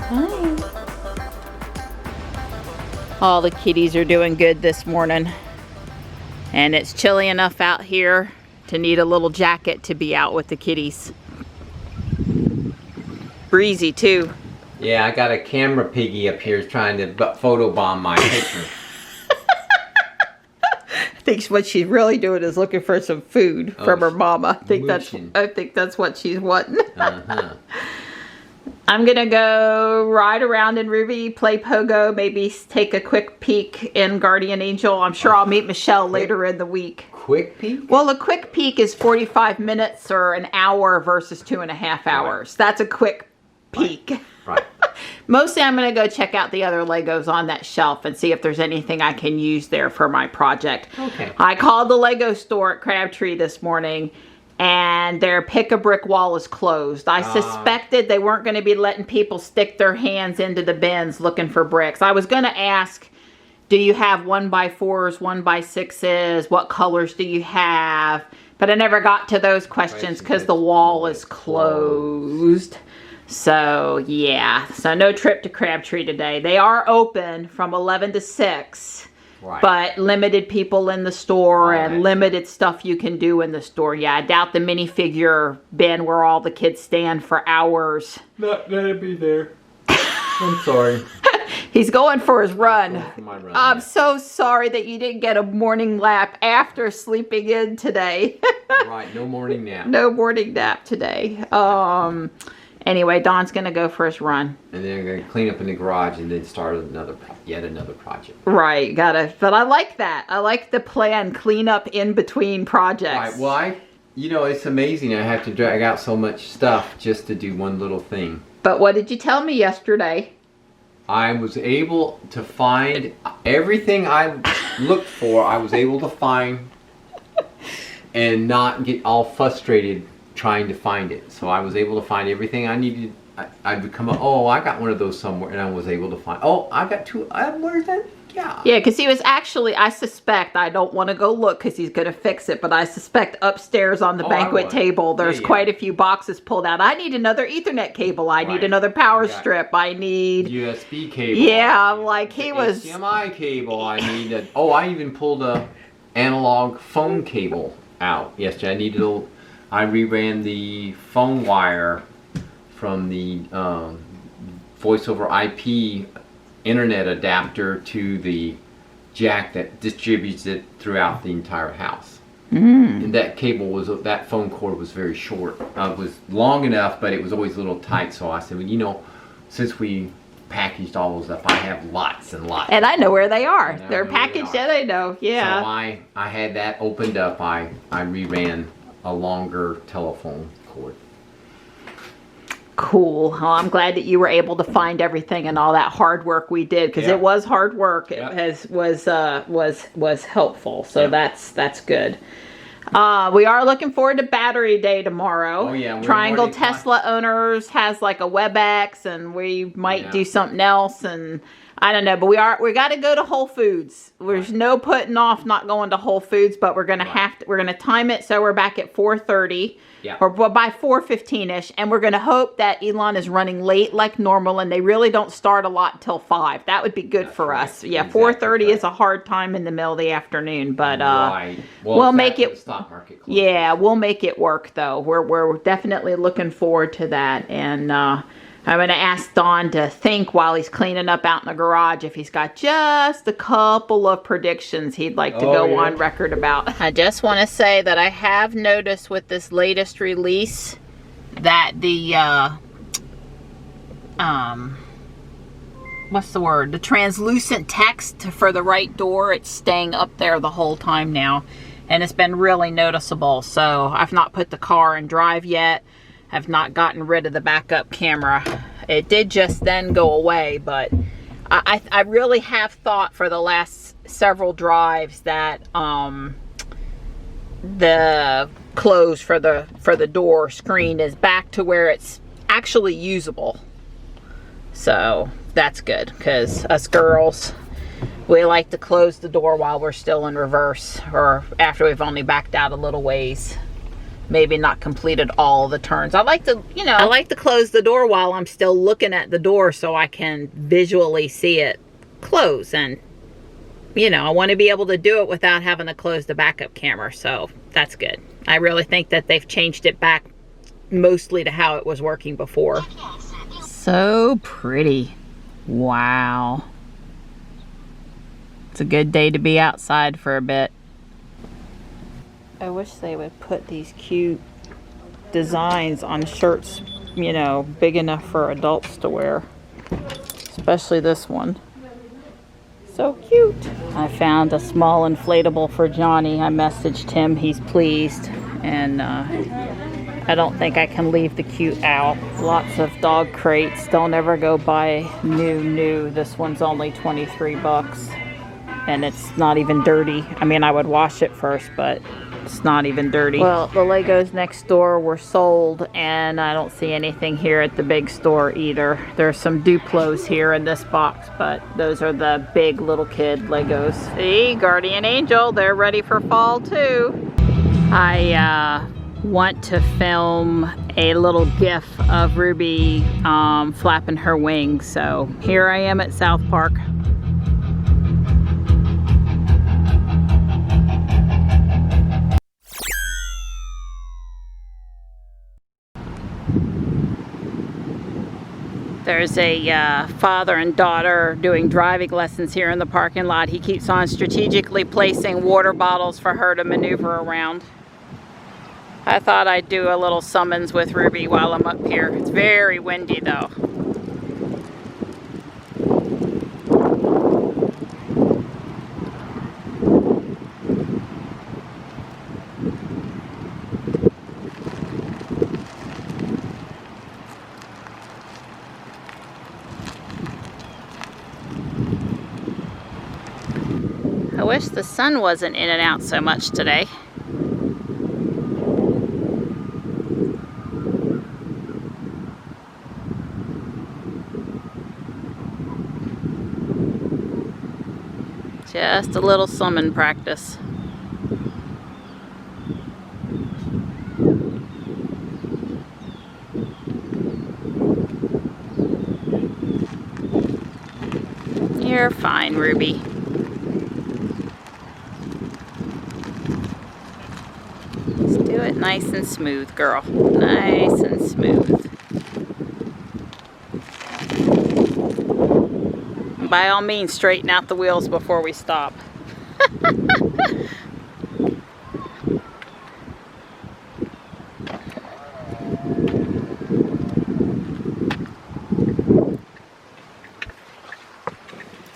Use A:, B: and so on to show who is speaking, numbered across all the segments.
A: Hi. All the kitties are doing good this morning. And it's chilly enough out here to need a little jacket to be out with the kitties. Breezy too.
B: Yeah, I got a camera piggy up here trying to photobomb my picture.
A: I think what she's really doing is looking for some food from her mama. I think that's what she's wanting. I'm gonna go ride around in Ruby, play pogo, maybe take a quick peek in Guardian Angel. I'm sure I'll meet Michelle later in the week.
B: Quick peek?
A: Well, a quick peek is 45 minutes or an hour versus 2.5 hours. Right. That's a quick peek.
B: Right.
A: Mostly I'm going to go check out the other Legos on that shelf and see if there's anything I can use there for my project.
B: Okay.
A: I called the Lego store at Crabtree this morning and their pick-a-brick wall is closed. I suspected they weren't going to be letting people stick their hands into the bins looking for bricks. I was going to ask, do you have 1x4s, 1x6s? What colors do you have? But I never got to those questions because the wall is closed. So, yeah. So, no trip to Crabtree today. They are open from 11 to 6. Right. But limited people in the store and limited stuff you can do in the store. Yeah, I doubt the minifigure bin where all the kids stand for hours.
B: Not gonna be there. I'm sorry.
A: He's going for his run. I'm
B: yeah.
A: so sorry that you didn't get a morning lap after sleeping in today.
B: Right, no morning nap.
A: No morning nap today. Anyway, Don's going to go for his run.
B: And then I'm going to clean up in the garage and then start yet another project.
A: Right, but I like that. I like the plan, clean up in between projects.
B: Right, well, it's amazing I have to drag out so much stuff just to do one little thing.
A: But what did you tell me yesterday?
B: I was able to find everything I looked for. I was able to find and not get all frustrated trying to find it. So I was able to find everything I needed. I would come up, oh, I got one of those somewhere, and I was able to find, oh, I got two. Where's that? Yeah. Yeah,
A: because he was actually, I suspect, I don't want to go look because he's going to fix it, but I suspect upstairs on the banquet table, there's quite a few boxes pulled out. I need another Ethernet cable. I need another power strip. I need
B: USB cable.
A: Yeah, like he was.
B: HDMI cable. I needed. Oh, I even pulled a analog phone cable out yesterday. I reran the phone wire from the voice over IP internet adapter to the jack that distributes it throughout the entire house. And that that phone cord was very short. It was long enough, but it was always a little tight. So I said, well, since we packaged all those up, I have lots and lots.
A: And I know where they are. They're packaged and I know. Yeah.
B: So I had that opened up. I reran a longer telephone cord.
A: Cool. Well, I'm glad that you were able to find everything and all that hard work we did, because it was hard work. It was helpful. So that's good. We are looking forward to Battery Day tomorrow.
B: Oh yeah.
A: Triangle Tesla Owners has like a WebEx, and we might do something else, and I don't know, but we got to go to Whole Foods. There's no putting off not going to Whole Foods, but we're gonna time it so we're back at 4:30 or by 4:15ish, and we're gonna hope that Elon is running late like normal, and they really don't start a lot until 5. That would be good for us. Yeah, exactly. 4:30 is a hard time in the middle of the afternoon, but we'll make it.
B: Stock market closes.
A: Yeah, we'll make it work though. We're definitely looking forward to that, and I'm going to ask Don to think while he's cleaning up out in the garage if he's got just a couple of predictions he'd like to go on record about. I just want to say that I have noticed with this latest release that the, what's the word? The translucent text for the right door, it's staying up there the whole time now. And it's been really noticeable. So I've not put the car in drive yet. Have not gotten rid of the backup camera. It did just then go away, but I really have thought for the last several drives that the close for the door screen is back to where it's actually usable. So that's good, because us girls, we like to close the door while we're still in reverse, or after we've only backed out a little ways. maybe not completed all the turns. I like to, you know, I like to close the door while I'm still looking at the door so I can visually see it close. And, you know, I want to be able to do it without having to close the backup camera. So that's good. I really think that they've changed it back mostly to how it was working before. So pretty. Wow. It's a good day to be outside for a bit. I wish they would put these cute designs on shirts, you know, big enough for adults to wear. Especially this one. So cute. I found a small inflatable for Johnny. I messaged him. He's pleased. And I don't think I can leave the cute out. Lots of dog crates. Don't ever go buy new. This one's only 23 bucks. And it's not even dirty. I mean, I would wash it first, but it's not even dirty. Well, the Legos next door were sold, and I don't see anything here at the big store either. There's some Duplos here in this box, but those are the big little kid Legos. See, Guardian Angel, they're ready for fall too. I want to film a little gif of Ruby flapping her wings, so here I am at South Park. There's a father and daughter doing driving lessons here in the parking lot. He keeps on strategically placing water bottles for her to maneuver around. I thought I'd do a little summons with Ruby while I'm up here. It's very windy though. I wish the sun wasn't in and out so much today. Just a little summon practice. You're fine, Ruby. Do it nice and smooth, girl. Nice and smooth. By all means, straighten out the wheels before we stop.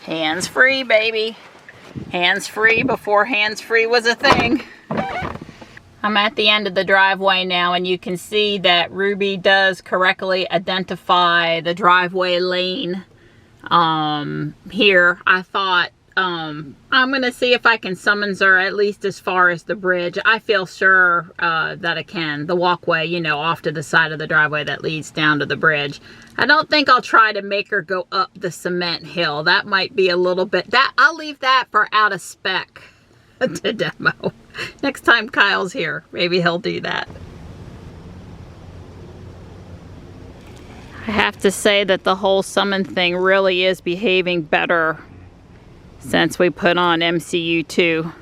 A: Hands free, baby. Hands free before hands free was a thing. I'm at the end of the driveway now, and you can see that Ruby does correctly identify the driveway lane here. I thought I'm gonna see if I can summons her at least as far as the bridge. I feel sure that I can. The walkway, you know, off to the side of the driveway that leads down to the bridge. I don't think I'll try to make her go up the cement hill. That might be a little bit, I'll leave that for out of spec to demo. Next time Kyle's here, maybe he'll do that. I have to say that the whole summon thing really is behaving better since we put on MCU2.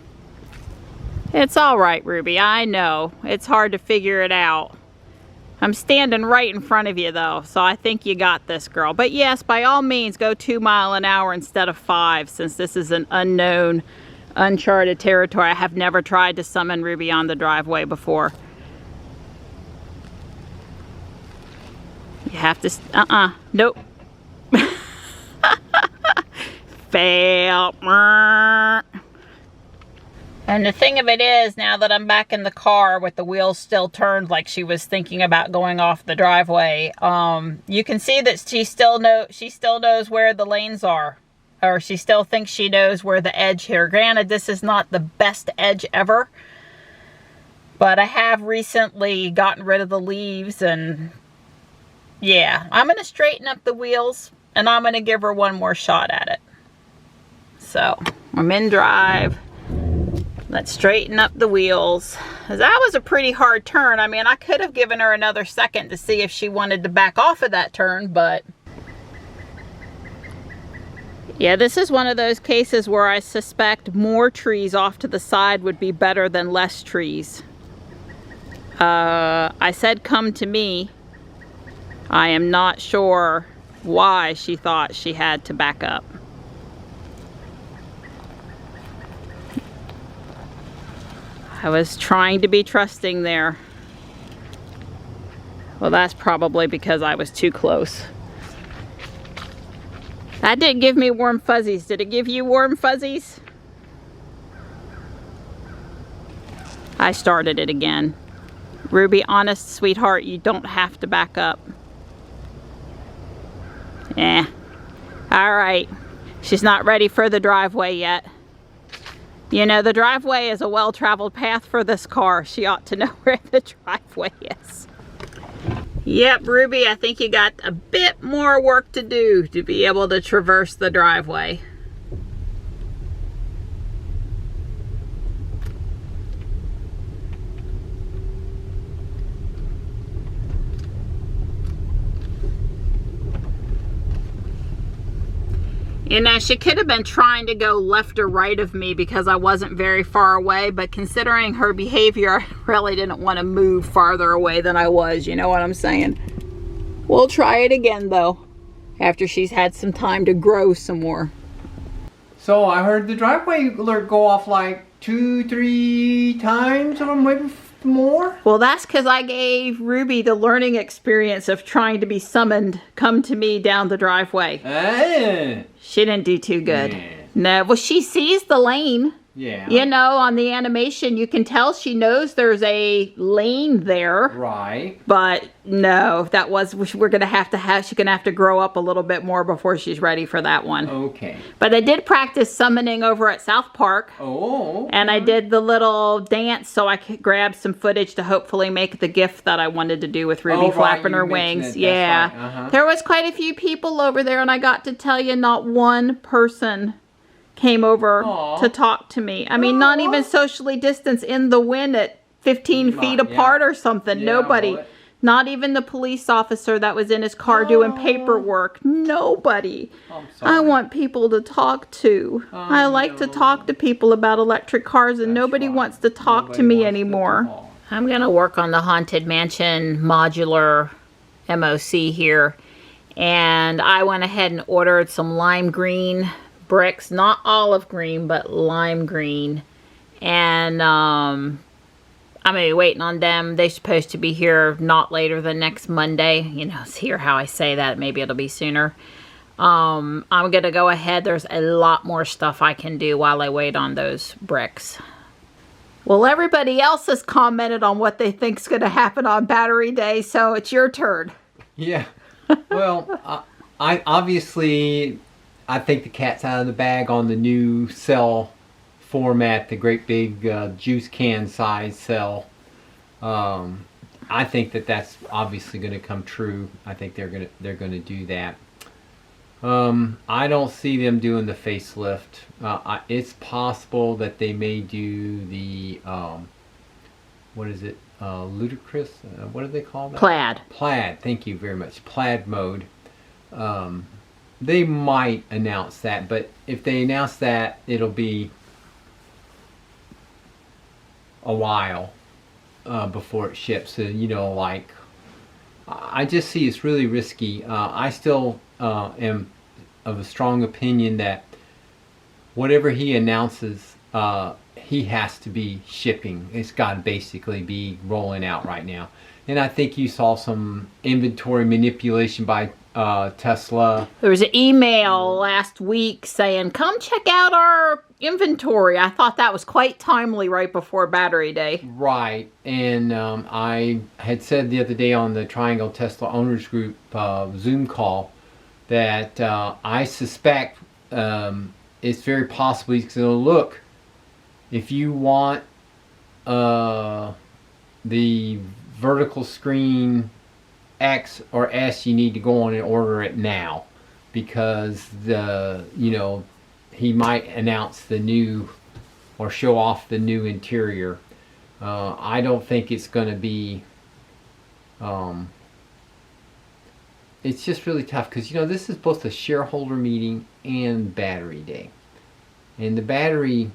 A: It's all right, Ruby. I know. It's hard to figure it out. I'm standing right in front of you, though, so I think you got this, girl. But yes, by all means, go 2 miles an hour instead of 5, since this is an unknown, uncharted territory. I have never tried to summon Ruby on the driveway before. You have to, nope. Fail. And the thing of it is, now that I'm back in the car with the wheels still turned like she was thinking about going off the driveway, you can see that she still knows where the lanes are. Or she still thinks she knows where the edge here. Granted, this is not the best edge ever, but I have recently gotten rid of the leaves, and yeah, I'm going to straighten up the wheels, and I'm going to give her one more shot at it. So, I'm in drive. Let's straighten up the wheels. That was a pretty hard turn. I mean, I could have given her another second to see if she wanted to back off of that turn, but yeah, this is one of those cases where I suspect more trees off to the side would be better than less trees. I said come to me. I am not sure why she thought she had to back up. I was trying to be trusting there. Well, that's probably because I was too close. That didn't give me warm fuzzies. Did it give you warm fuzzies? I started it again. Ruby, honest sweetheart, you don't have to back up. All right. She's not ready for the driveway yet. You know, the driveway is a well-traveled path for this car. She ought to know where the driveway is. Yep, Ruby, I think you got a bit more work to do to be able to traverse the driveway. You know, she could have been trying to go left or right of me because I wasn't very far away, but considering her behavior, I really didn't want to move farther away than I was, you know what I'm saying? We'll try it again, though, after she's had some time to grow some more.
B: So I heard the driveway alert go off like 2-3 times, or maybe more.
A: Well, that's because I gave Ruby the learning experience of trying to be summoned, come to me down the driveway. She didn't do too good.
B: Yeah.
A: No, well, she sees the lane.
B: Yeah.
A: You know, on the animation, you can tell she knows there's a lane there.
B: Right.
A: But no, that was, we're going to have, she's going to have to grow up a little bit more before she's ready for that one.
B: Okay.
A: But I did practice summoning over at South Park.
B: Oh.
A: And I did the little dance so I could grab some footage to hopefully make the gift that I wanted to do with Ruby flapping her wings. Yeah.
B: Right.
A: There was quite a few people over there, and I got to tell you, not one person came over to talk to me. I mean, not even socially distanced in the wind at 15 feet apart or something. Nobody. Not even the police officer that was in his car doing paperwork. Nobody. I want people to talk to. I like to talk to people about electric cars, and nobody wants to talk to me anymore. I'm going to work on the Haunted Mansion modular MOC here. And I went ahead and ordered some lime green bricks, not olive green, but lime green. And I'm gonna be waiting on them. They're supposed to be here not later than next Monday. You know, hear how I say that, maybe it'll be sooner. I'm gonna go ahead. There's a lot more stuff I can do while I wait on those bricks. Well, everybody else has commented on what they think's gonna happen on Battery Day, so it's your turn.
B: Yeah. Well, I obviously, I think the cat's out of the bag on the new cell format, the great big juice can size cell. I think that's obviously going to come true. I think they're going to do that. I don't see them doing the facelift. It's possible that they may do the what is it? Ludicrous? What do they call that?
A: Plaid.
B: Plaid. Thank you very much. Plaid mode. They might announce that, but if they announce that, it'll be a while before it ships. So, you know, like, I just see it's really risky. I still am of a strong opinion that whatever he announces, he has to be shipping. It's got to basically be rolling out right now. And I think you saw some inventory manipulation by Tesla.
A: There was an email last week saying, come check out our inventory. I thought that was quite timely right before Battery Day.
B: Right. And I had said the other day on the Triangle Tesla Owners Group Zoom call that I suspect it's very possible he's going to look, if you want the vertical screen X or S, you need to go on and order it now, because he might announce the new or show off the new interior. I don't think it's going to be, it's just really tough because, you know, this is both a shareholder meeting and battery day. And the battery,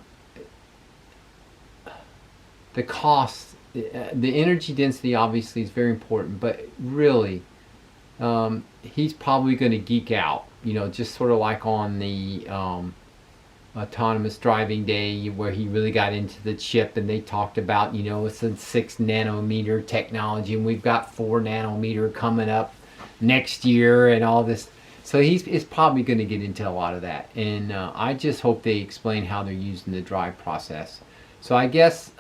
B: the cost, the energy density obviously is very important, but really, he's probably going to geek out, you know, just sort of like on the autonomous driving day where he really got into the chip and they talked about, you know, it's a 6 nanometer technology and we've got 4 nanometer coming up next year and all this. So he's probably going to get into a lot of that. And I just hope they explain how they're using the drive process. So I guess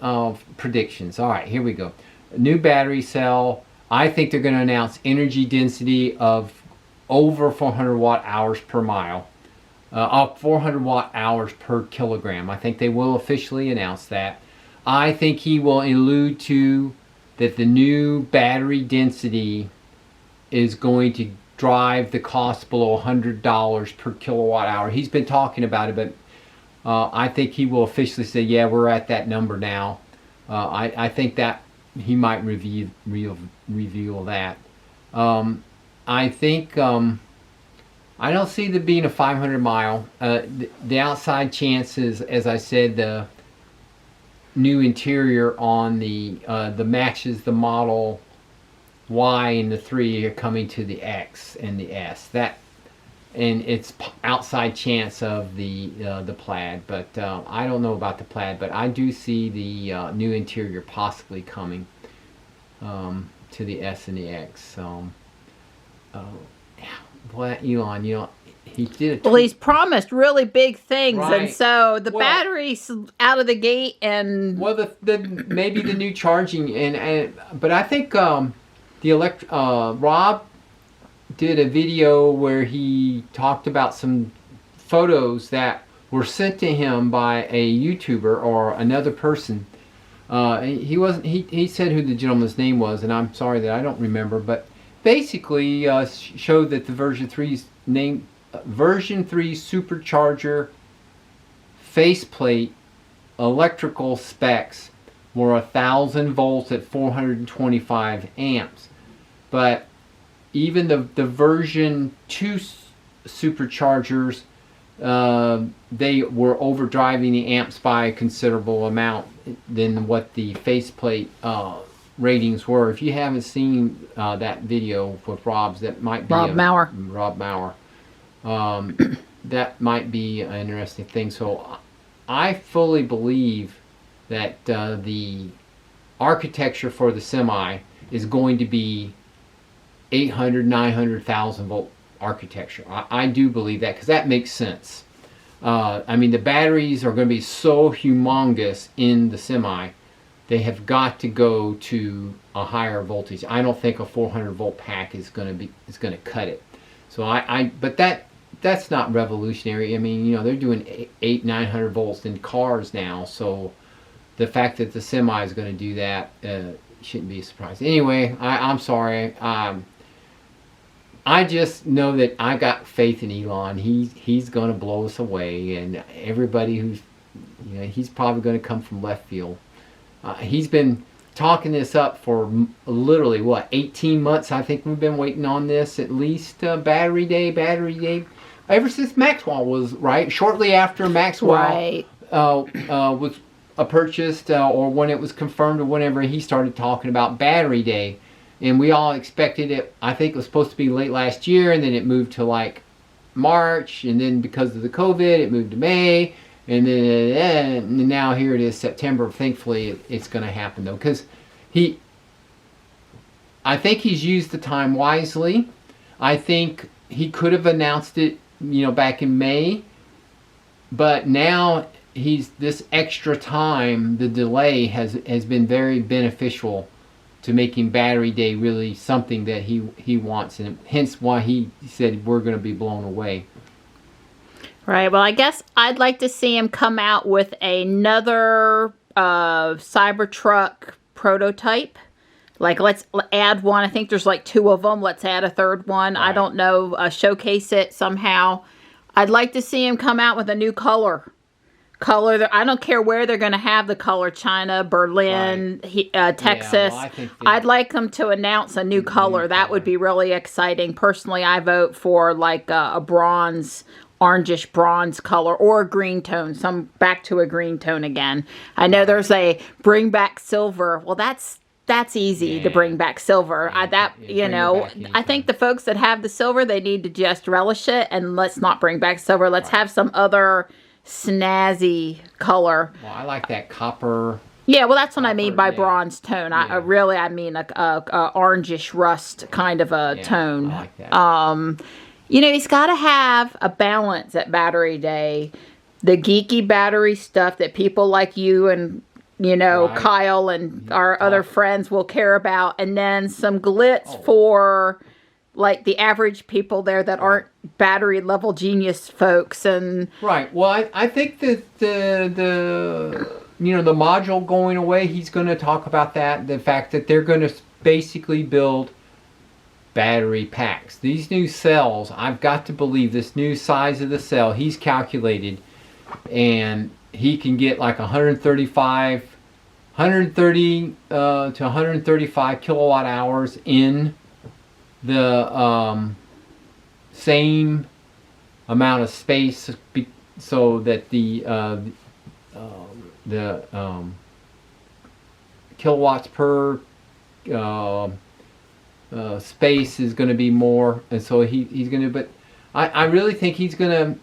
B: predictions. All right, here we go. A new battery cell. I think they're going to announce energy density of over 400 watt hours per mile. 400 watt hours per kilogram. I think they will officially announce that. I think he will allude to that the new battery density is going to drive the cost below $100 per kilowatt hour. He's been talking about it, but I think he will officially say, yeah, we're at that number now. I think that he might reveal that. I think I don't see there being a 500 mile. The outside chances, as I said, the new interior on the matches the Model Y and the 3 are coming to the X and the S. That, and it's outside chance of the Plaid, but I don't know about the Plaid, but I do see the new interior possibly coming to the S and the X. Well, Elon, you know, he did.
A: Well, he's promised really big things,
B: right.
A: And so the battery's out of the gate, and
B: well, the maybe the new charging, but I think Rob did a video where he talked about some photos that were sent to him by a YouTuber or another person. He said who the gentleman's name was, and I'm sorry that I don't remember, but basically showed that the version 3's supercharger faceplate electrical specs were 1,000 volts at 425 amps. But even the version 2 superchargers, they were overdriving the amps by a considerable amount than what the faceplate ratings were. If you haven't seen that video with Rob's, that might be
A: Rob Maurer.
B: That might be an interesting thing. So I fully believe that the architecture for the Semi is going to be 800, 900,000 volt architecture. I do believe that because that makes sense. I mean, the batteries are going to be so humongous in the Semi. They have got to go to a higher voltage. I don't think a 400 volt pack is going to cut it. So but that's not revolutionary. I mean, you know, they're doing 800-900 volts in cars now. So the fact that the Semi is going to do that shouldn't be a surprise. Anyway, I'm sorry. I just know that I got faith in Elon. He's going to blow us away, and everybody who's, you know, he's probably going to come from left field. He's been talking this up for literally, what, 18 months? I think we've been waiting on this, at least battery day, ever since Maxwell was, right? Shortly after Maxwell was purchased, or when it was confirmed or whenever, he started talking about battery day. And we all expected it, I think it was supposed to be late last year, and then it moved to like March, and then because of the COVID, it moved to May. And then now here it is, September. Thankfully, it's going to happen though, because I think he's used the time wisely. I think he could have announced it, you know, back in May, but now this extra time, the delay has been very beneficial to making battery day really something that he wants, and hence why he said we're going to be blown away.
A: Right. Well, I guess I'd like to see him come out with another Cybertruck prototype. Like, let's add one. I think there's like 2 of them. Let's add a third one. Right. I don't know. Showcase it somehow. I'd like to see him come out with a new color. color. I don't care where they're going to have the color, China, Berlin, Texas.
B: Yeah, well, I think
A: I'd like them to announce a new color. That would be really exciting. Personally, I vote for like a bronze, orangish bronze color, or a green tone. Back to a green tone again. I know there's a bring back silver. Well, that's easy to bring back silver. I think the folks that have the silver, they need to just relish it, and let's not bring back silver. Let's have some other snazzy color.
B: Well, I like that copper.
A: Yeah, well, that's what I mean by bronze tone. I mean a orangish rust kind of a tone.
B: I like that.
A: He's got to have a balance at Battery Day. The geeky battery stuff that people like you and Kyle and our other friends will care about, and then some glitz for like the average people there that aren't battery level genius folks. And
B: right. Well, I think that the module going away, he's going to talk about that. The fact that they're going to basically build battery packs. These new cells, I've got to believe this new size of the cell he's calculated, and he can get like 130 to 135 kilowatt hours in the same amount of space, so that the kilowatts per space is going to be more, and so he's going to. But I really think he's going to.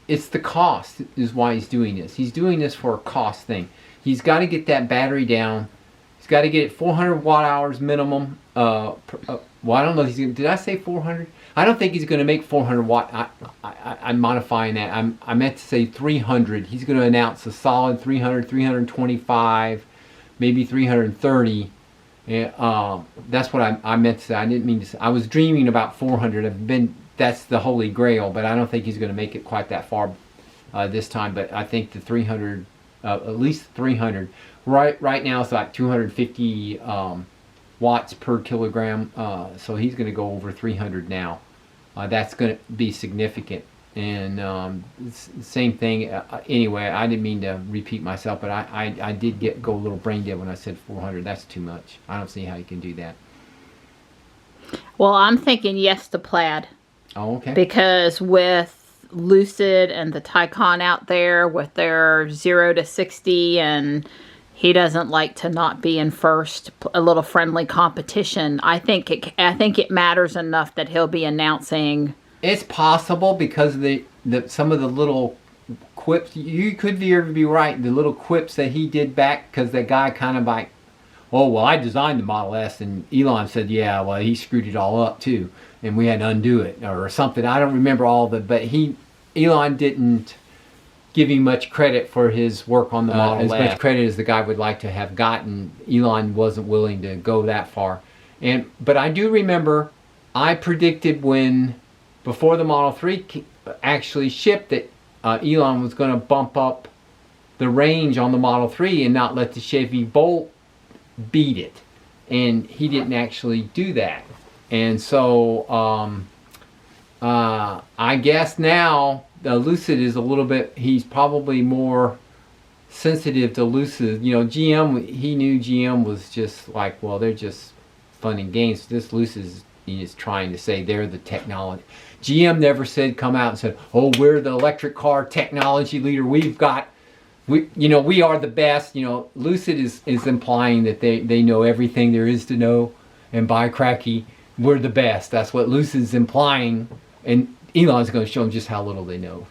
B: It's the cost is why he's doing this. He's doing this for a cost thing. He's got to get that battery down. He's got to get it 400 watt hours minimum. Well, I don't know. Did I say 400? I don't think he's going to make 400 watt. I'm modifying that. I meant to say 300. He's going to announce a solid 300, 325, maybe 330. That's what I meant to say. I didn't mean to say. I was dreaming about 400. That's the holy grail, but I don't think he's going to make it quite that far this time. But I think the 300, at least 300. Right now it's like 250 watts per kilogram. So he's going to go over 300 now. That's going to be significant. And same thing. Anyway, I didn't mean to repeat myself, but I did go a little brain dead when I said 400. That's too much. I don't see how you can do that.
A: Well, I'm thinking yes to plaid.
B: Oh, okay.
A: Because with Lucid and the Taycan out there with their 0 to 60, and he doesn't like to not be in first, a little friendly competition. I think it matters enough that he'll be announcing.
B: It's possible because some of the little quips, you could be right, the little quips that he did back, because the guy kind of like, oh, well, I designed the Model S, and Elon said, yeah, well, he screwed it all up too, and we had to undo it, or something. I don't remember all the, but Elon didn't give him much credit for his work on the Model S. As much credit as the guy would like to have gotten. Elon wasn't willing to go that far. But I do remember, I predicted before the Model 3 actually shipped, that Elon was going to bump up the range on the Model 3 and not let the Chevy Bolt beat it. And he didn't actually do that. And so I guess now Lucid is a little bit, he's probably more sensitive to Lucid. GM, he knew GM was just like, well, they're just fun and games. This Lucid is trying to say they're the technology. GM never come out and said, oh, we're the electric car technology leader. We are the best. Lucid is implying that they know everything there is to know, and by cracky, we're the best. That's what Lucid's implying, and Elon's going to show them just how little they know.